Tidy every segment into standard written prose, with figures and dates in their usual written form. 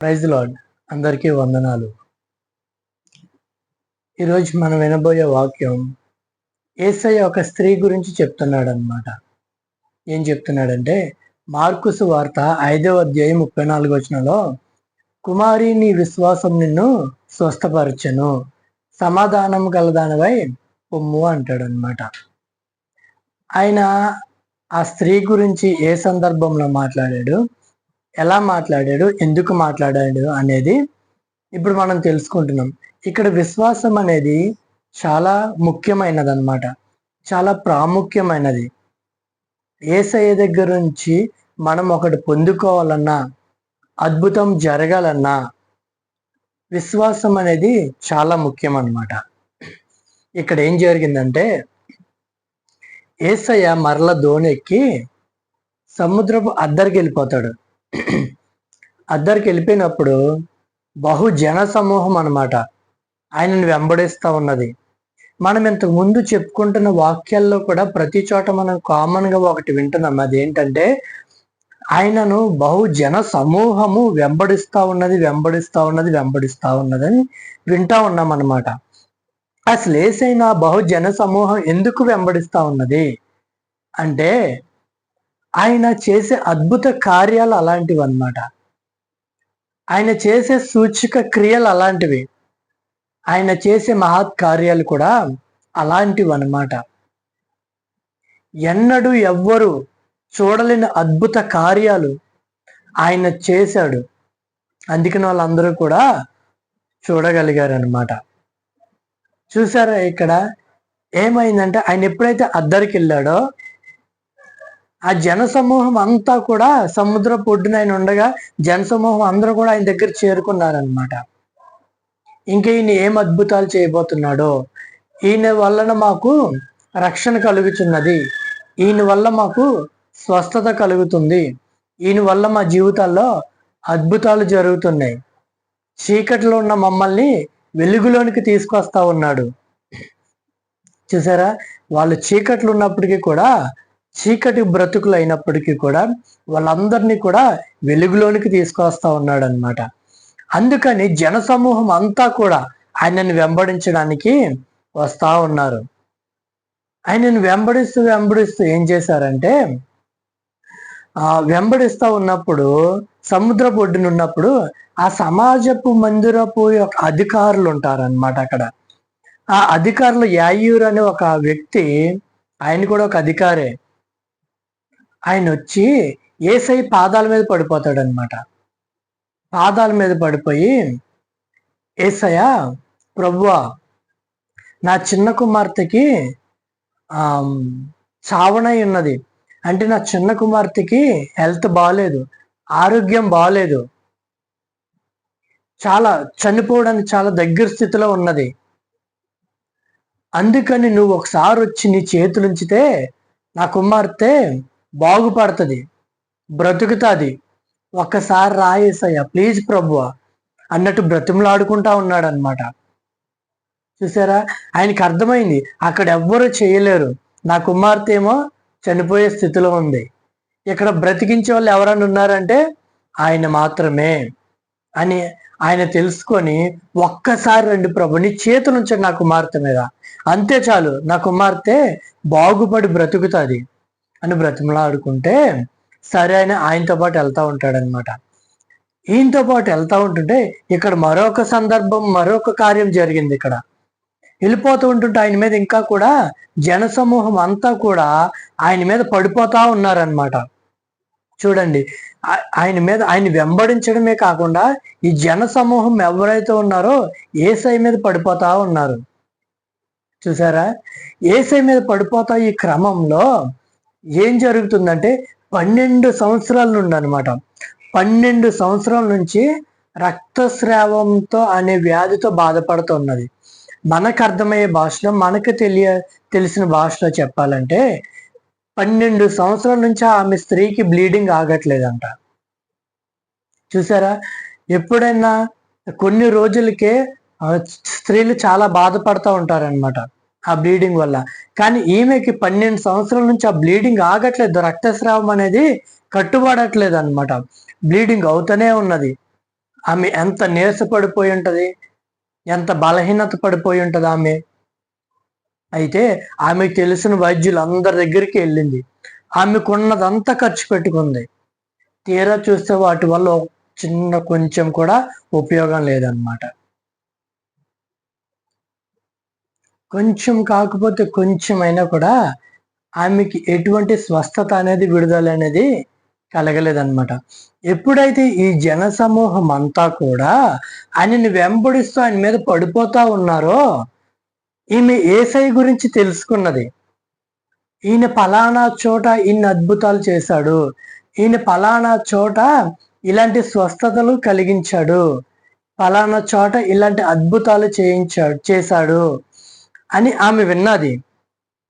Praise lord, అందరికీ వందనాలు. ఈరోజు మనం వినబోయే వాక్యం యేసయ్య ఒక స్త్రీ గురించి చెప్తున్నాడు అనమాట. ఏం చెప్తున్నాడంటే, మార్కు సువార్త 5వ అధ్యాయం 34వ వచనంలో, కుమారి నీ విశ్వాసం నిన్ను స్వస్థపరచెను, సమాధానం గలదానివై పొమ్ము అంటాడు అనమాట. ఆయన ఆ స్త్రీ గురించి ఏ సందర్భంలో మాట్లాడాడు, ఎలా మాట్లాడాడు, ఎందుకు మాట్లాడాడు అనేది ఇప్పుడు మనం తెలుసుకుంటున్నాం. ఇక్కడ విశ్వాసం అనేది చాలా ముఖ్యమైనది అన్నమాట, చాలా ప్రాముఖ్యమైనది. యేసయ్య దగ్గర నుంచి మనం ఒకటి పొందుకోవాలన్నా, అద్భుతం జరగాలన్నా విశ్వాసం అనేది చాలా ముఖ్యం అన్నమాట. ఇక్కడ ఏం జరిగిందంటే, యేసయ్య మరల దోణెక్కి సముద్రపు అద్దరికి వెళ్ళిపోతాడు. అద్దరికి వెళ్ళిపోయినప్పుడు బహు జన సమూహం అనమాట ఆయనను వెంబడిస్తూ ఉన్నది. మనం ఇంతకు ముందు చెప్పుకుంటున్న వాక్యాల్లో కూడా ప్రతి చోట మనం కామన్గా ఒకటి వింటున్నాం. అదేంటంటే, ఆయనను బహు జన సమూహము వెంబడిస్తూ ఉన్నది అని వింటా ఉన్నాం అన్నమాట. అసలు యేసయ్యను బహు జన సమూహం ఎందుకు వెంబడిస్తూ ఉన్నది అంటే, ఆయన చేసే అద్భుత కార్యాలు అలాంటివి అన్నమాట. ఆయన చేసే సూచక క్రియలు అలాంటివి, ఆయన చేసే మహత్ కార్యాలు కూడా అలాంటివి అన్నమాట. ఎన్నడూ ఎవ్వరు చూడలేని అద్భుత కార్యాలు ఆయన చేశాడు. అందుకని వాళ్ళందరూ కూడా చూడగలిగారు అనమాట. చూసారా, ఇక్కడ ఏమైందంటే, ఆయన ఎప్పుడైతే అద్దరికి వెళ్ళాడో ఆ జన సమూహం అంతా కూడా సముద్ర పొడ్డున ఆయన ఉండగా జన సమూహం అందరూ కూడా ఆయన దగ్గర చేరుకున్నారనమాట. ఇంకా ఈయన ఏం అద్భుతాలు చేయబోతున్నాడో, ఈయన వలన మాకు రక్షణ కలుగుతున్నది, ఈయన వల్ల మాకు స్వస్థత కలుగుతుంది, ఈయన వల్ల మా జీవితాల్లో అద్భుతాలు జరుగుతున్నాయి, చీకటిలో ఉన్న మమ్మల్ని వెలుగులోనికి తీసుకొస్తా ఉన్నాడు. చూసారా, వాళ్ళు చీకట్లు ఉన్నప్పటికీ కూడా, చీకటి బ్రతుకులు అయినప్పటికీ కూడా వాళ్ళందరినీ కూడా వెలుగులోనికి తీసుకొస్తా ఉన్నాడు అనమాట. అందుకని జన సమూహం అంతా కూడా ఆయనను వెంబడించడానికి వస్తా ఉన్నారు. ఆయనను వెంబడిస్తూ ఏం చేశారంటే, వెంబడిస్తూ ఉన్నప్పుడు సముద్ర ఒడ్డున ఉన్నప్పుడు ఆ సమాజపు మందిరపు యొక్క అధికారులు ఉంటారన్నమాట. అక్కడ ఆ అధికారులు యాయూర్ అనే ఒక వ్యక్తి, ఆయన కూడా ఒక అధికారే. ఆయన వచ్చి యేసయ్య పాదాల మీద పడిపోతాడు అనమాట. పాదాల మీద పడిపోయి, యేసయ్య ప్రభువా, నా చిన్న కుమార్తెకి చావనై ఉన్నది, అంటే నా చిన్న కుమార్తెకి హెల్త్ బాగాలేదు, ఆరోగ్యం బాగాలేదు, చాలా చనిపోవడానికి చాలా దగ్గర స్థితిలో ఉన్నది. అందుకని నువ్వు ఒకసారి వచ్చి నీ చేతులు ఉంచితే నా కుమార్తె బాగుపడుతుంది, బ్రతుకుతుంది, ఒక్కసారి రాయేసయ్యా ప్లీజ్ ప్రభువా అన్నట్టు బ్రతిమలాడుకుంటా ఉన్నాడు అనమాట. చూసారా, ఆయనకి అర్థమైంది అక్కడ ఎవ్వరూ చేయలేరు, నా కుమార్తె ఏమో చనిపోయే స్థితిలో ఉంది, ఇక్కడ బ్రతికించే వాళ్ళు ఎవరైనా ఉన్నారంటే ఆయన మాత్రమే అని ఆయన తెలుసుకొని, ఒక్కసారి రండి ప్రభు, నీ చేతులు ఉంచండి నా కుమార్తె మీద, అంతే చాలు, నా కుమార్తె బాగుపడి బ్రతుకుతుంది అని బ్రతిమలాడుకుంటే, సరే అని ఆయనతో పాటు వెళ్తా ఉంటాడనమాట. ఈయనతో పాటు వెళ్తా ఉంటుంటే ఇక్కడ మరొక సందర్భం, మరొక కార్యం జరిగింది. ఇక్కడ వెళ్ళిపోతూ ఉంటుంటే ఆయన మీద ఇంకా కూడా జన సమూహం అంతా కూడా ఆయన మీద పడిపోతా ఉన్నారనమాట. చూడండి, ఆయన వెంబడించడమే కాకుండా ఈ జన సమూహం ఎవరైతే ఉన్నారో యేసయ్య మీద పడిపోతా ఉన్నారు. చూసారా, యేసయ్య మీద పడిపోతా ఈ క్రమంలో ఏం జరుగుతుందంటే, 12 సంవత్సరాల నుండి అనమాట, 12 సంవత్సరాల నుంచి రక్తస్రావంతో అనే వ్యాధితో బాధపడుతున్నది. మనకు అర్థమయ్యే భాషలో, మనకు తెలిసిన భాషలో చెప్పాలంటే 12 సంవత్సరాల నుంచి ఆమె స్త్రీకి బ్లీడింగ్ ఆగట్లేదంట. చూసారా, ఎప్పుడైనా కొన్ని రోజులకే స్త్రీలు చాలా బాధపడుతూ ఉంటారనమాట ఆ బ్లీడింగ్ వల్ల. కానీ ఈమెకి 12 సంవత్సరాల నుంచి ఆ బ్లీడింగ్ ఆగట్లేదు, రక్తస్రావం అనేది కట్టుబడట్లేదు అనమాట, బ్లీడింగ్ అవుతూనే ఉన్నది. ఆమె ఎంత నీరసపడిపోయి ఉంటది, ఎంత బలహీనత పడిపోయి ఉంటది ఆమె. అయితే ఆమెకు తెలిసిన వైద్యులు అందరి దగ్గరికి వెళ్ళింది. ఆమెకున్నదంతా ఖర్చు పెట్టుకుంది. తీరా చూస్తే వాటి వల్ల చిన్న కొంచెం కూడా ఉపయోగం లేదన్నమాట. కొంచెం కాకపోతే కొంచెం అయినా కూడా ఆమెకి ఎటువంటి స్వస్థత అనేది, విడుదల అనేది కలగలేదన్నమాట. ఎప్పుడైతే ఈ జన సమూహం అంతా కూడా ఆయనని వెంబడిస్తూ ఆయన మీద పడిపోతా ఉన్నారో, ఈమె యేసయ్య గురించి తెలుసుకున్నది. ఈయన పలానా చోట ఇన్ని అద్భుతాలు చేశాడు, ఈయన పలానా చోట ఇలాంటి స్వస్థతలు కలిగించాడు, పలానా చోట ఇలాంటి అద్భుతాలు చేశాడు అని ఆమె విన్నది.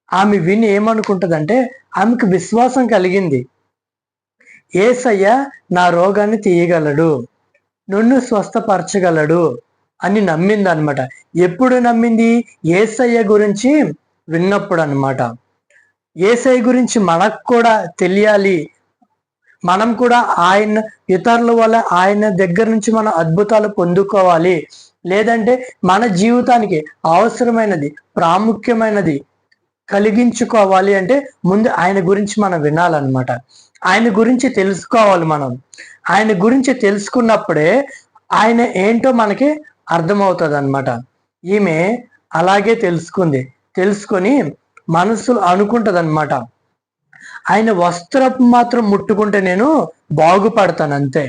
ఆమె విని ఏమనుకుంటదంటే, ఆమెకు విశ్వాసం కలిగింది. యేసయ్య నా రోగాన్ని తీయగలడు, నన్ను స్వస్థపరచగలడు అని నమ్మింది అనమాట. ఎప్పుడు నమ్మింది? యేసయ్య గురించి విన్నప్పుడు అనమాట. యేసయ్య గురించి మనకు కూడా తెలియాలి, మనం కూడా ఆయన ఇతరుల వల్ల ఆయన దగ్గర నుంచి మనం అద్భుతాలు పొందుకోవాలి, లేదంటే మన జీవితానికి అవసరమైనది, ప్రాముఖ్యమైనది కలిగించుకోవాలి అంటే ముందు ఆయన గురించి మనం వినాలన్నమాట. ఆయన గురించి తెలుసుకోవాలి. మనం ఆయన గురించి తెలుసుకున్నప్పుడే ఆయన ఏంటో మనకి అర్థమవుతుంది అనమాట. ఈమె అలాగే తెలుసుకొని మనసులో అనుకుంటది అనమాట, ఆయన వస్త్రపు మాత్రం ముట్టుకుంటే నేను బాగుపడతాను అంతే.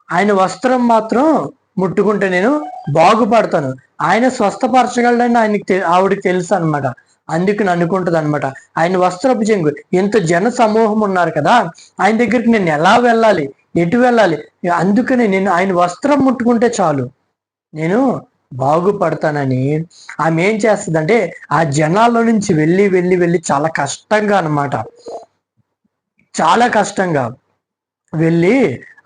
ఆయన వస్త్రం మాత్రం ముట్టుకుంటే నేను బాగుపడతాను, ఆయన స్వస్థపరచగలడని ఆవిడకి తెలుసు అనమాట. అందుకని అనుకుంటది అనమాట, ఆయన వస్త్రపు చెంగు, ఇంత జన సమూహం ఉన్నారు కదా, ఆయన దగ్గరికి నేను ఎలా వెళ్ళాలి, ఎటు వెళ్ళాలి, అందుకని నేను ఆయన వస్త్రం ముట్టుకుంటే చాలు నేను బాగుపడతానని ఆమె ఏం చేస్తుందంటే, ఆ జనాల్లో నుంచి వెళ్ళి వెళ్ళి వెళ్ళి చాలా కష్టంగా అనమాట, చాలా కష్టంగా వెళ్ళి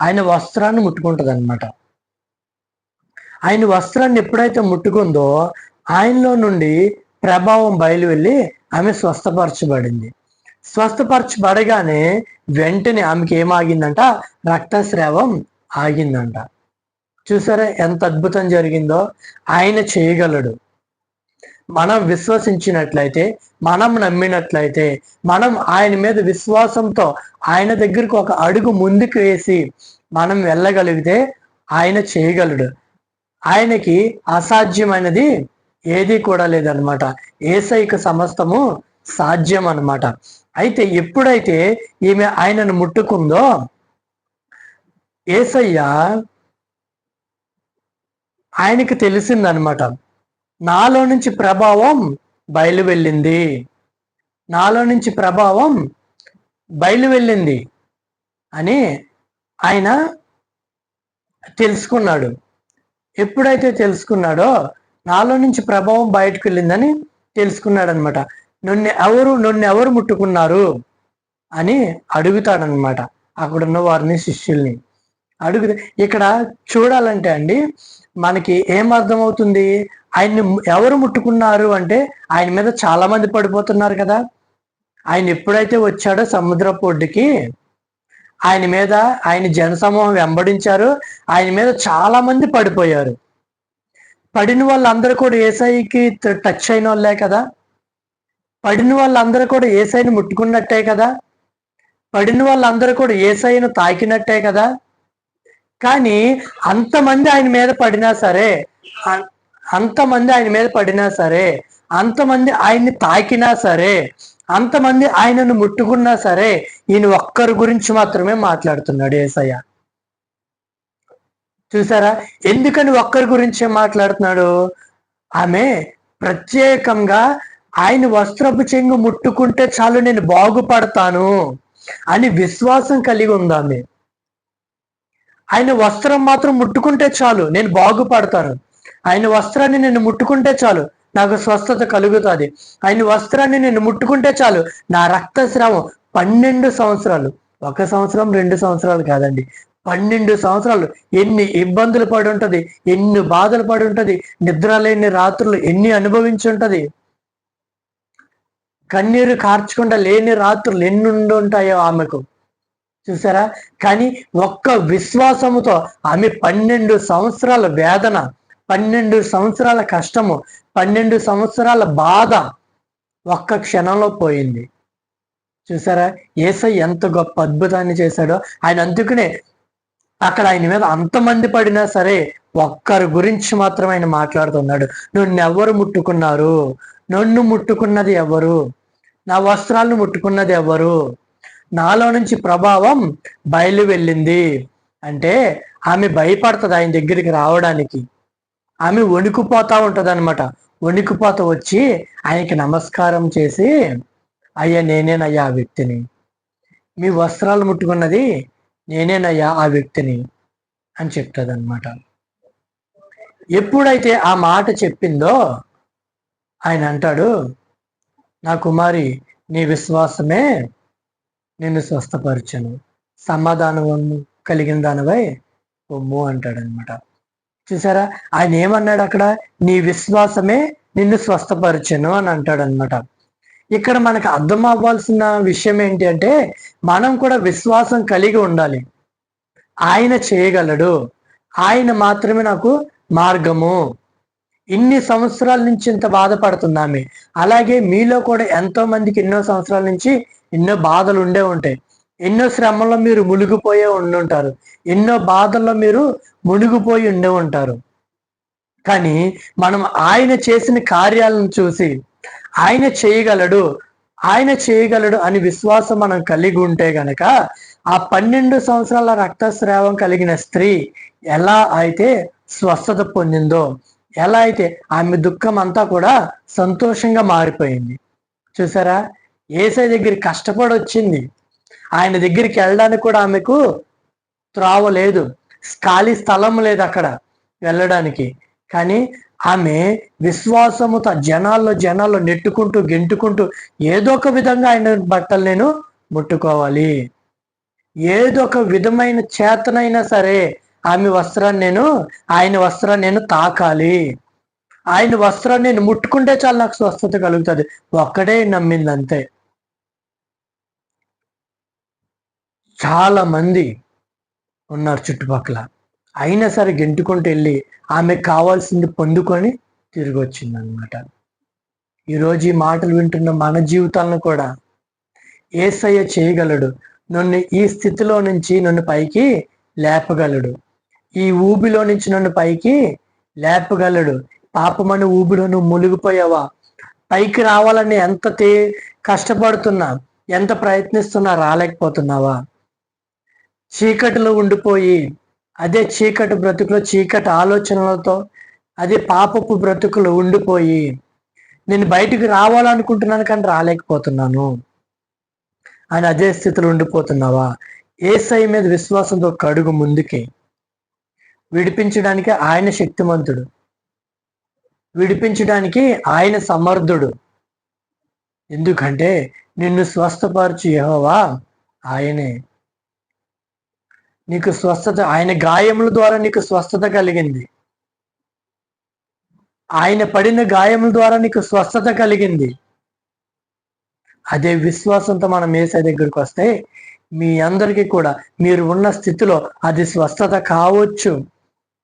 ఆయన వస్త్రాన్ని ముట్టుకుంటది అనమాట. ఆయన వస్త్రాన్ని ఎప్పుడైతే ముట్టుకుందో ఆయనలో నుండి ప్రభావం బయలు వెళ్ళి ఆమె స్వస్థపరచబడింది. స్వస్థపరచబడగానే వెంటనే ఆమెకి ఏమాగిందంట? రక్తస్రావం ఆగిందంట. చూసారా ఎంత అద్భుతం జరిగిందో? ఆయన చేయగలడు. మనం విశ్వసించినట్లయితే, మనం నమ్మినట్లయితే, మనం ఆయన మీద విశ్వాసంతో ఆయన దగ్గరకు ఒక అడుగు ముందుకు వేసి మనం వెళ్ళగలిగితే ఆయన చేయగలడు. ఆయనకి అసాధ్యమైనది ఏది కూడా లేదనమాట. యేసయ్యకు సమస్తము సాధ్యం అన్నమాట. అయితే ఎప్పుడైతే ఈమె ఆయనను ముట్టుకుందో, యేసయ్య ఆయనకి తెలిసిందనమాట, నాలో నుంచి ప్రభావం బయలు వెళ్ళింది, నాలో నుంచి ప్రభావం బయలు వెళ్ళింది అని ఆయన తెలుసుకున్నాడు. ఎప్పుడైతే తెలుసుకున్నాడో, నాలో నుంచి ప్రభావం బయటకు వెళ్ళిందని తెలుసుకున్నాడు అనమాట. నన్ను ఎవరు ముట్టుకున్నారు అని అడుగుతాడనమాట అక్కడున్న వారిని, శిష్యుల్ని అడుగుతే. ఇక్కడ చూడాలంటే అండి, మనకి ఏం అర్థమవుతుంది? ఆయన్ని ఎవరు ముట్టుకున్నారు అంటే, ఆయన మీద చాలా మంది పడిపోతున్నారు కదా. ఆయన ఎప్పుడైతే వచ్చాడో సముద్రపు ఒడ్డుకి, ఆయన జనసమూహం వెంబడించారు, ఆయన మీద చాలా మంది పడిపోయారు. పడిన వాళ్ళందరూ కూడా యేసయ్యకి టచ్ అయిన వాళ్ళే కదా, పడిన వాళ్ళందరూ కూడా యేసయ్యని ముట్టుకున్నట్టే కదా, పడిన వాళ్ళందరూ కూడా యేసయ్యను తాకినట్టే కదా. కానీ అంతమంది ఆయన మీద పడినా సరే, అంతమంది ఆయన మీద పడినా సరే, అంతమంది ఆయన్ని తాకినా సరే, అంతమంది ఆయనను ముట్టుకున్నా సరే, ఈయన ఒక్కరి గురించి మాత్రమే మాట్లాడుతున్నాడు యేసయ్య. చూసారా? ఎందుకని ఒక్కరి గురించే మాట్లాడుతున్నాడు? ఆమె ప్రత్యేకంగా ఆయన వస్త్రపు చెంగు ముట్టుకుంటే చాలు నేను బాగుపడతాను అని విశ్వాసం కలిగి ఉంది ఆమె. ఆయన వస్త్రం మాత్రం ముట్టుకుంటే చాలు నేను బాగుపడతాను, ఆయన వస్త్రాన్ని నేను ముట్టుకుంటే చాలు నాకు స్వస్థత కలుగుతుంది, ఆయన వస్త్రాన్ని నేను ముట్టుకుంటే చాలు నా రక్తస్రావం 12 సంవత్సరాలు, 1 సంవత్సరం 2 సంవత్సరాలు కాదండి, 12 సంవత్సరాలు ఎన్ని ఇబ్బందులు పడి ఉంటది, ఎన్ని బాధలు పడి ఉంటది, నిద్ర లేని రాత్రులు ఎన్ని అనుభవించి ఉంటది, కన్నీరు కార్చకుండా లేని రాత్రులు ఎన్ని ఉండి ఉంటాయో ఆమెకు. చూసారా? కానీ ఒక్క విశ్వాసముతో ఆమె 12 సంవత్సరాల వేదన, 12 సంవత్సరాల కష్టము, 12 సంవత్సరాల బాధ ఒక్క క్షణంలో పోయింది. చూసారా? యేసయ్య ఎంత గొప్ప అద్భుతాన్ని చేశాడో. ఆయన అందుకనే అక్కడ ఆయన మీద అంతమంది పడినా సరే ఒక్కరి గురించి మాత్రం ఆయన మాట్లాడుతున్నాడు. నన్నెవరు ముట్టుకున్నారు? నన్ను ముట్టుకున్నది ఎవరు? నా వస్త్రాలను ముట్టుకున్నది ఎవరు? నాలో నుంచి ప్రభావం బయలు వెళ్ళింది అంటే ఆమె భయపడుతుంది ఆయన దగ్గరికి రావడానికి. ఆమె వణికిపోతా ఉంటది అనమాట. వణికిపోతా వచ్చి ఆయనకి నమస్కారం చేసి, అయ్యా నేనేనయ్యా ఆ వ్యక్తిని, మీ వస్త్రాలు ముట్టుకున్నది నేనేనయ్యా ఆ వ్యక్తిని అని చెప్తుంది అనమాట. ఎప్పుడైతే ఆ మాట చెప్పిందో ఆయన అంటాడు, నా కుమారి నీ విశ్వాసమే నిన్ను స్వస్థపరచను, సమాధానం కలిగిన దానివై పొమ్ము అంటాడనమాట. చూసారా? ఆయన ఏమన్నాడు అక్కడ? నీ విశ్వాసమే నిన్ను స్వస్థపరచను అని అంటాడనమాట. ఇక్కడ మనకు అర్థం అవ్వాల్సిన విషయం ఏంటి అంటే, మనం కూడా విశ్వాసం కలిగి ఉండాలి. ఆయన చేయగలడు, ఆయన మాత్రమే నాకు మార్గము. ఇన్ని సంవత్సరాల నుంచి ఇంత బాధపడుతున్నామే, అలాగే మీలో కూడా ఎంతో మందికి ఎన్నో సంవత్సరాల నుంచి ఎన్నో బాధలు ఉండే ఉంటాయి. ఎన్నో శ్రమల్లో మీరు మునిగిపోయే ఉండుంటారు, ఎన్నో బాధల్లో మీరు మునిగిపోయి ఉండే ఉంటారు. కానీ మనం ఆయన చేసిన కార్యాలను చూసి ఆయన చేయగలడు, ఆయన చేయగలడు అని విశ్వాసం మనం కలిగి ఉంటే గనక, ఆ 12 సంవత్సరాల రక్తస్రావం కలిగిన స్త్రీ ఎలా అయితే స్వస్థత పొందిందో, ఎలా అయితే ఆమె దుఃఖం అంతా కూడా సంతోషంగా మారిపోయింది. చూసారా? యేసయ్య దగ్గర కష్టపడి వచ్చింది. ఆయన దగ్గరికి వెళ్ళడానికి కూడా ఆమెకు త్రోవ లేదు, ఖాళీ స్థలం లేదు అక్కడ వెళ్ళడానికి. కానీ ఆమె విశ్వాసముతో జనాల్లో నెట్టుకుంటూ గెంటుకుంటూ ఏదో ఒక విధంగా ఆయన బట్టలు నేను ముట్టుకోవాలి, ఏదో ఒక విధమైన చేతనైనా సరే ఆమె వస్త్రాన్ని ఆయన వస్త్రాన్ని నేను తాకాలి, ఆయన వస్త్రాన్ని నేను ముట్టుకుంటే చాలు నాకు స్వస్థత కలుగుతుంది. ఒక్కడే నమ్మింది అంతే. చాలా మంది ఉన్నారు చుట్టుపక్కల, అయినా సరే గెంటుకుంటూ వెళ్ళి ఆమెకు కావాల్సింది పొందుకొని తిరిగి వచ్చింది అనమాట. ఈరోజు ఈ మాటలు వింటున్న మన జీవితాలను కూడా యేసయ్య చేయగలడు. నన్ను ఈ స్థితిలో నుంచి నన్ను పైకి లేపగలడు, ఈ ఊబిలో నుంచి నన్ను పైకి లేపగలడు. పాపమని ఊబిలో నువ్వు మునిగిపోయావా? పైకి రావాలని ఎంత కష్టపడుతున్నా, ఎంత ప్రయత్నిస్తున్నా రాలేకపోతున్నావా? చీకటిలో ఉండిపోయి అదే చీకటి బ్రతుకులో, చీకటి ఆలోచనలతో, అదే పాపపు బ్రతుకులు ఉండిపోయి నేను బయటికి రావాలనుకుంటున్నాను కానీ రాలేకపోతున్నాను అని అదే స్థితిలో ఉండిపోతున్నావా? యేసయ్య మీద విశ్వాసంతో ఒక అడుగు ముందుకి. విడిపించడానికి ఆయన శక్తిమంతుడు, విడిపించడానికి ఆయన సమర్థుడు. ఎందుకంటే నిన్ను స్వస్థపరచు యెహోవా ఆయనే. నీకు స్వస్థత, ఆయన గాయముల ద్వారా నీకు స్వస్థత కలిగింది, ఆయన పడిన గాయముల ద్వారా నీకు స్వస్థత కలిగింది. అదే విశ్వాసంతో మనం యేసయ్య దగ్గరికి వస్తే మీ అందరికీ కూడా మీరు ఉన్న స్థితిలో అది స్వస్థత కావచ్చు,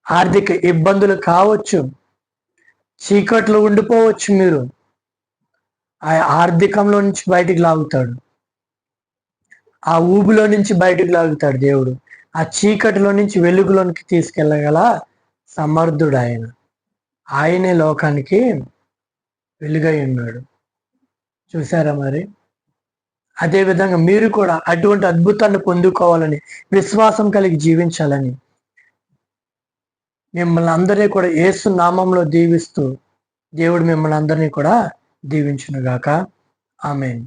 ఆర్థిక ఇబ్బందులు కావచ్చు, చీకట్లో ఉండిపోవచ్చు, మీరు ఆ ఆర్థికంలో నుంచి బయటికి లాగుతాడు, ఆ ఊబిలో నుంచి బయటికి లాగుతాడు దేవుడు, ఆ చీకటిలో నుంచి వెలుగులోనికి తీసుకెళ్ళగల సమర్థుడు ఆయన. ఆయనే లోకానికి వెలుగై ఉన్నాడు. చూసారా? మరి అదే విధంగా మీరు కూడా అటువంటి అద్భుతాన్ని పొందుకోవాలని, విశ్వాసం కలిగి జీవించాలని మిమ్మల్ని అందరినీ కూడా యేసు నామంలో దీవిస్తూ దేవుడు మిమ్మల్ని అందరినీ కూడా దీవించునుగాక. ఆమేన్.